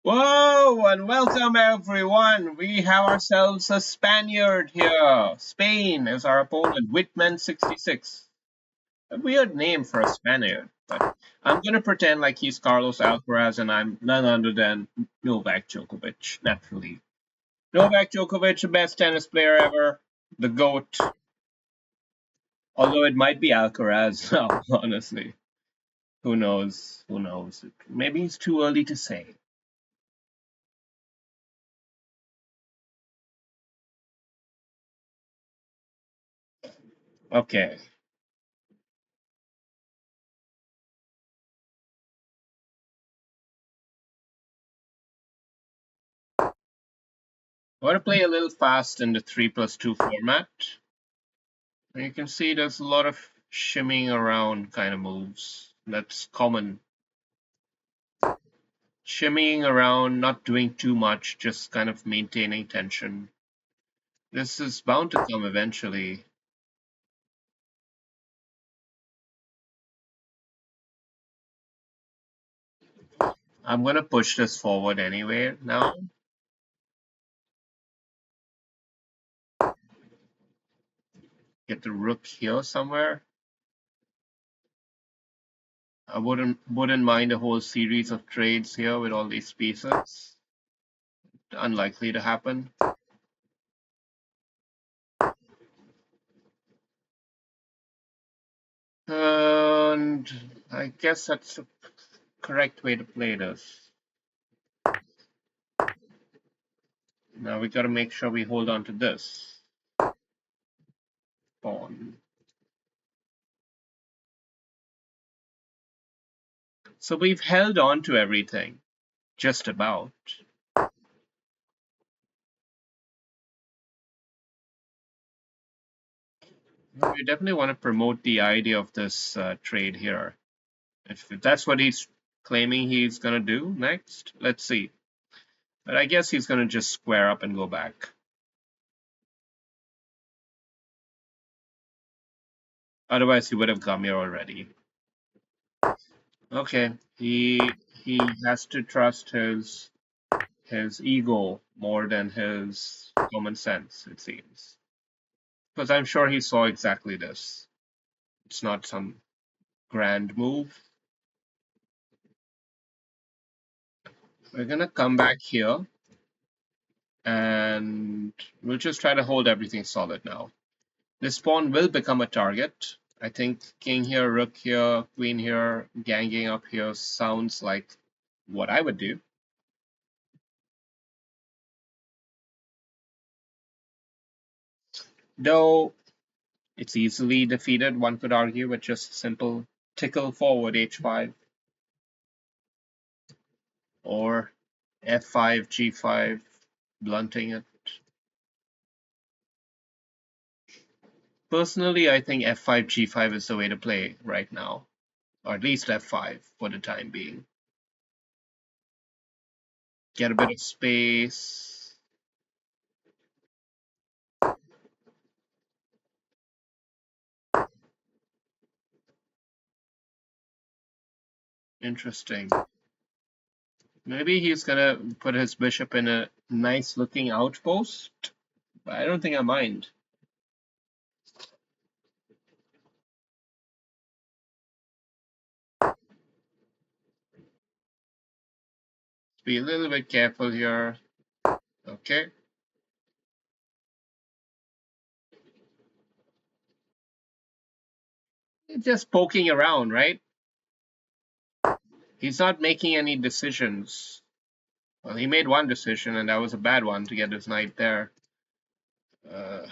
Whoa, and welcome everyone. We have ourselves a Spaniard here. Spain is our opponent, Whitman66. A weird name for a Spaniard, but I'm gonna pretend like he's Carlos Alcaraz and I'm none other than Novak Djokovic, naturally. Novak Djokovic, the best tennis player ever, the GOAT, although it might be Alcaraz now, honestly. Who knows? Who knows? Maybe it's too early to say. Okay, I want to play a little fast in the 3+2 format. And you can see there's a lot of shimmying around kind of moves. That's common. Shimmying around, not doing too much, just kind of maintaining tension. This is bound to come eventually. I'm going to push this forward anyway now. Get the rook here somewhere. I wouldn't mind a whole series of trades here with all these pieces. Unlikely to happen. And I guess that's the correct way to play this. Now we got to make sure we hold on to this pawn. So we've held on to everything, just about. We definitely want to promote the idea of this trade here. If that's what he's claiming he's going to do next, let's see. But I guess he's going to just square up and go back. Otherwise, he would have come here already. Okay, he has to trust his ego more than his common sense, it seems. Because I'm sure he saw exactly this. It's not some grand move. We're gonna come back here and we'll just try to hold everything solid now. This pawn will become a target. I think king here, rook here, queen here, ganging up here sounds like what I would do. Though it's easily defeated, one could argue, with just simple tickle forward h5 or f5, g5, blunting it. Personally, I think f5, g5 is the way to play right now, or at least f5 for the time being. Get a bit of space. Interesting. Maybe he's gonna put his bishop in a nice looking outpost, but I don't think I mind. Be a little bit careful here. Okay. Just poking around, right? He's not making any decisions. Well, he made one decision, and that was a bad one to get his knight there. Uh,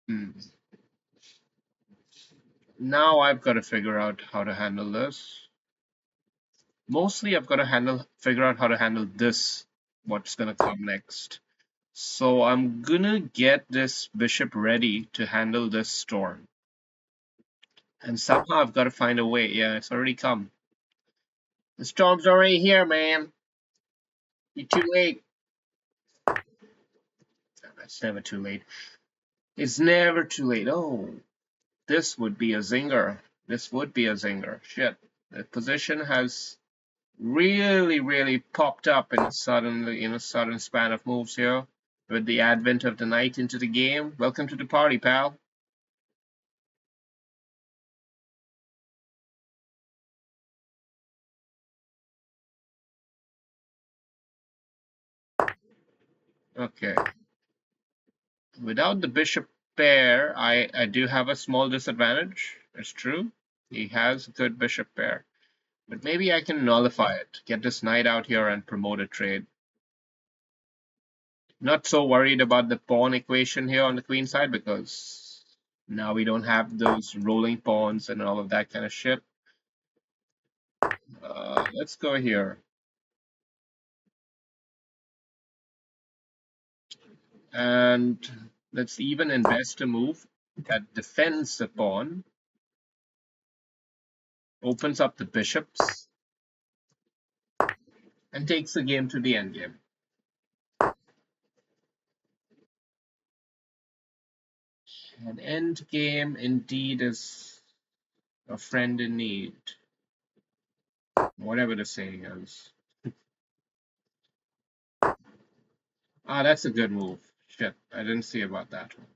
hmm. Now I've got to figure out how to handle this. Mostly I've got to figure out how to handle this, what's gonna come next. So I'm gonna get this bishop ready to handle this storm. And somehow I've got to find a way. Yeah, it's already come. The storm's already here, man. You're too late. It's never too late. It's never too late. Oh. This would be a zinger. This would be a zinger. Shit. The position has really popped up in a sudden span of moves here with the advent of the knight into the game. Welcome to the party, pal. Okay. Without the bishop pair, I do have a small disadvantage. It's true. He has a good bishop pair. But maybe I can nullify it, get this knight out here and promote a trade. Not so worried about the pawn equation here on the queen side because now we don't have those rolling pawns and all of that kind of shit. Let's go here. And let's even invest a move that defends the pawn, opens up the bishops, and takes the game to the endgame. An endgame indeed is a friend in need, whatever the saying is. Ah, that's a good move. Shit, I didn't see about that one.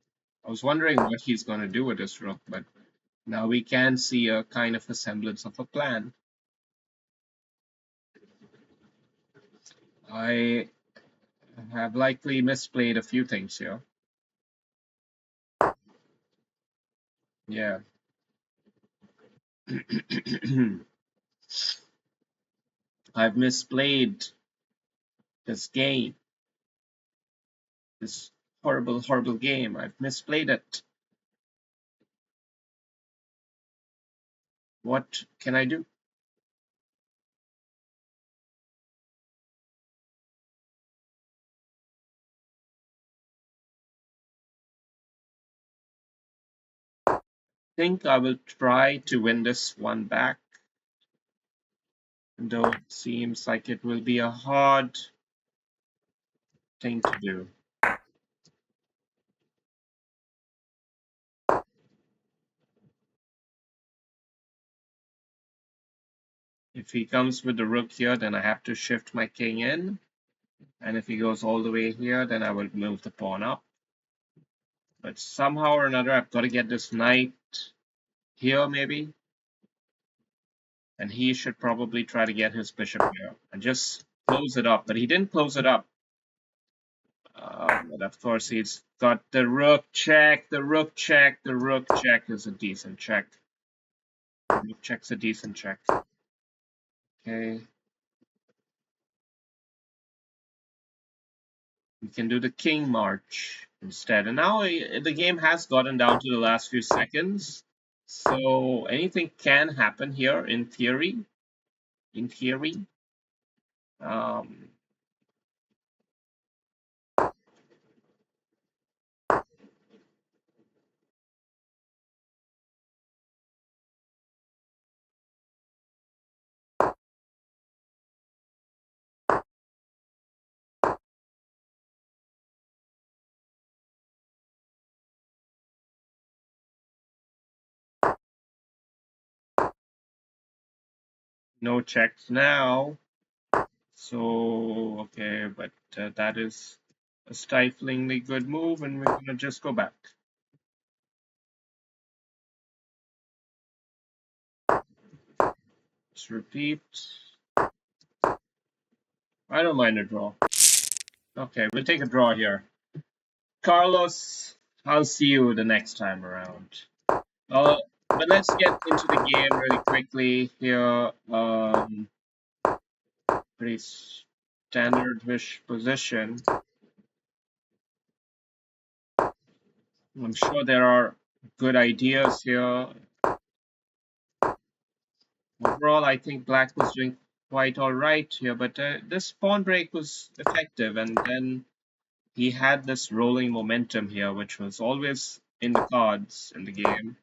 I was wondering what he's going to do with this rook, but now we can see a kind of a semblance of a plan. I have likely misplayed a few things here. Yeah. I've misplayed this game, this horrible game. I've misplayed it. What can I do? Think I will try to win this one back, though it seems like it will be a hard thing to do. If he comes with the rook here, then I have to shift my king in. And if he goes all the way here, then I will move the pawn up. But somehow or another, I've got to get this knight here, maybe. And he should probably try to get his bishop here and just close it up. But he didn't close it up. But of course, he's got the rook check, the rook check, the rook check is a decent check. The rook check's a decent check. Okay. We can do the king march instead. And now the game has gotten down to the last few seconds. So anything can happen here in theory. In theory. Um, no checks now. So, okay, but that is a stiflingly good move, and we're gonna just go back. Let's repeat. I don't mind a draw. Okay, we'll take a draw here. Carlos, I'll see you the next time around. But let's get into the game really quickly here. Pretty standard-ish position. I'm sure there are good ideas here. Overall, I think Black was doing quite all right here, but this pawn break was effective, and then he had this rolling momentum here, which was always in the cards in the game,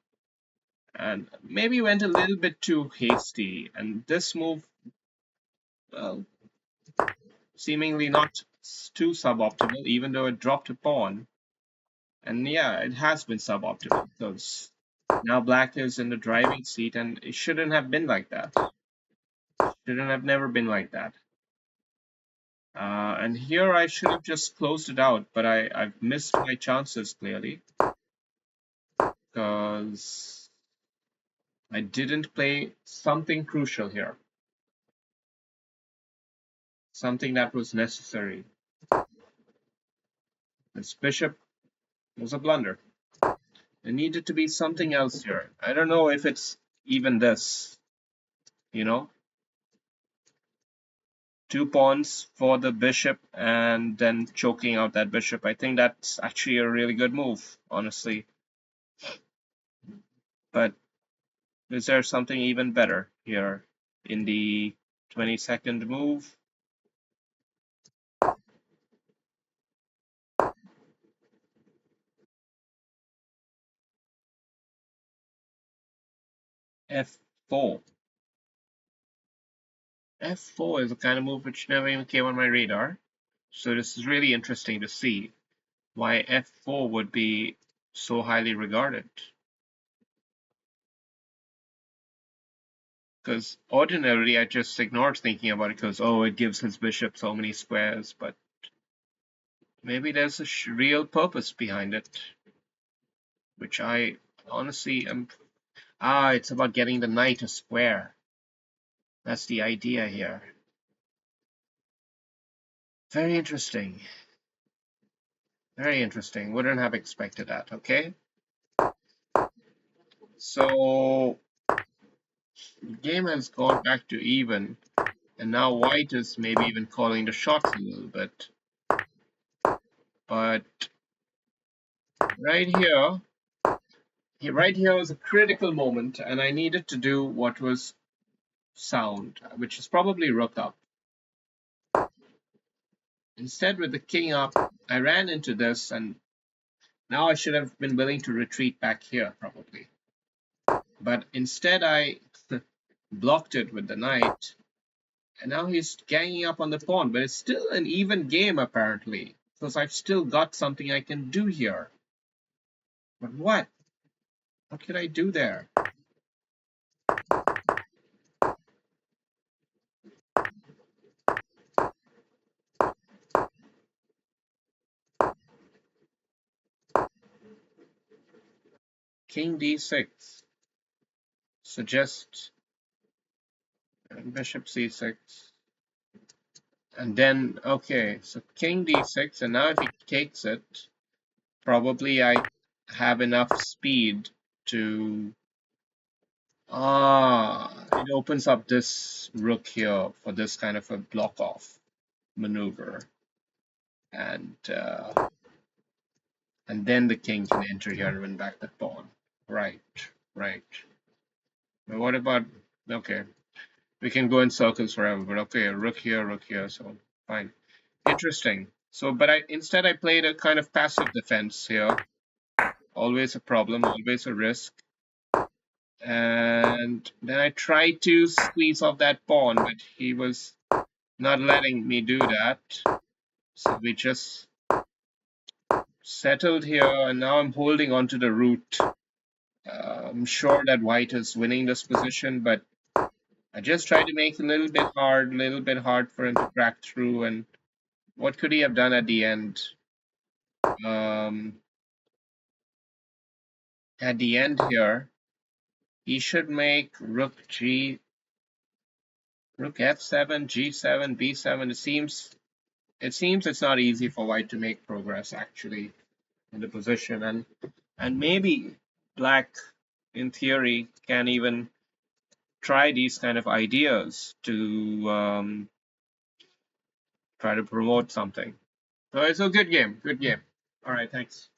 and maybe went a little bit too hasty. And this move, well, seemingly not too suboptimal, even though it dropped a pawn. And yeah, it has been suboptimal because Now black is in the driving seat, and it shouldn't have been like that. Shouldn't have never been like that. And here I should have just closed it out, but I've missed my chances clearly because I didn't play something crucial here, something that was necessary. This bishop was a blunder. There needed to be something else here. I don't know if it's even this, you know, two pawns for the bishop and then choking out that bishop. I think that's actually a really good move, honestly. But is there something even better here in the 22nd move? F4. F4 is a kind of move which never even came on my radar. So this is really interesting to see why F4 would be so highly regarded. Because ordinarily I just ignored thinking about it because, oh, it gives his bishop so many squares, but maybe there's a real purpose behind it, which I honestly am. Ah, it's about getting the knight a square. That's the idea here. Very interesting. Very interesting. Wouldn't have expected that, okay? So, the game has gone back to even, and now white is maybe even calling the shots a little bit. But right here, right here was a critical moment, and I needed to do what was sound, which is probably rook up. Instead, with the king up, I ran into this, and now I should have been willing to retreat back here, probably. But instead, I blocked it with the knight, and now he's ganging up on the pawn, but it's still an even game, apparently, because I've still got something I can do here. But what? What could I do there? King d6 suggests bishop c6. And then, okay, so king d6, and now if he takes it, probably I have enough speed to... it opens up this rook here for this kind of a block-off maneuver. And then the king can enter here and win back the pawn. Right, right. But what about... Okay, we can go in circles forever, but okay, rook here, so fine. Interesting. So, but instead I played a kind of passive defense here. Always a problem, always a risk. And then I tried to squeeze off that pawn, but he was not letting me do that. So we just settled here, and now I'm holding on to the root. I'm sure that white is winning this position, but I just tried to make it a little bit hard for him to crack through. And what could he have done at the end? At the end here, he should make rook f7, g7, b7. It seems it's not easy for white to make progress actually in the position, and maybe black, in theory, can even try these kind of ideas to try to promote something. So it's a good game. Good game. All right, thanks.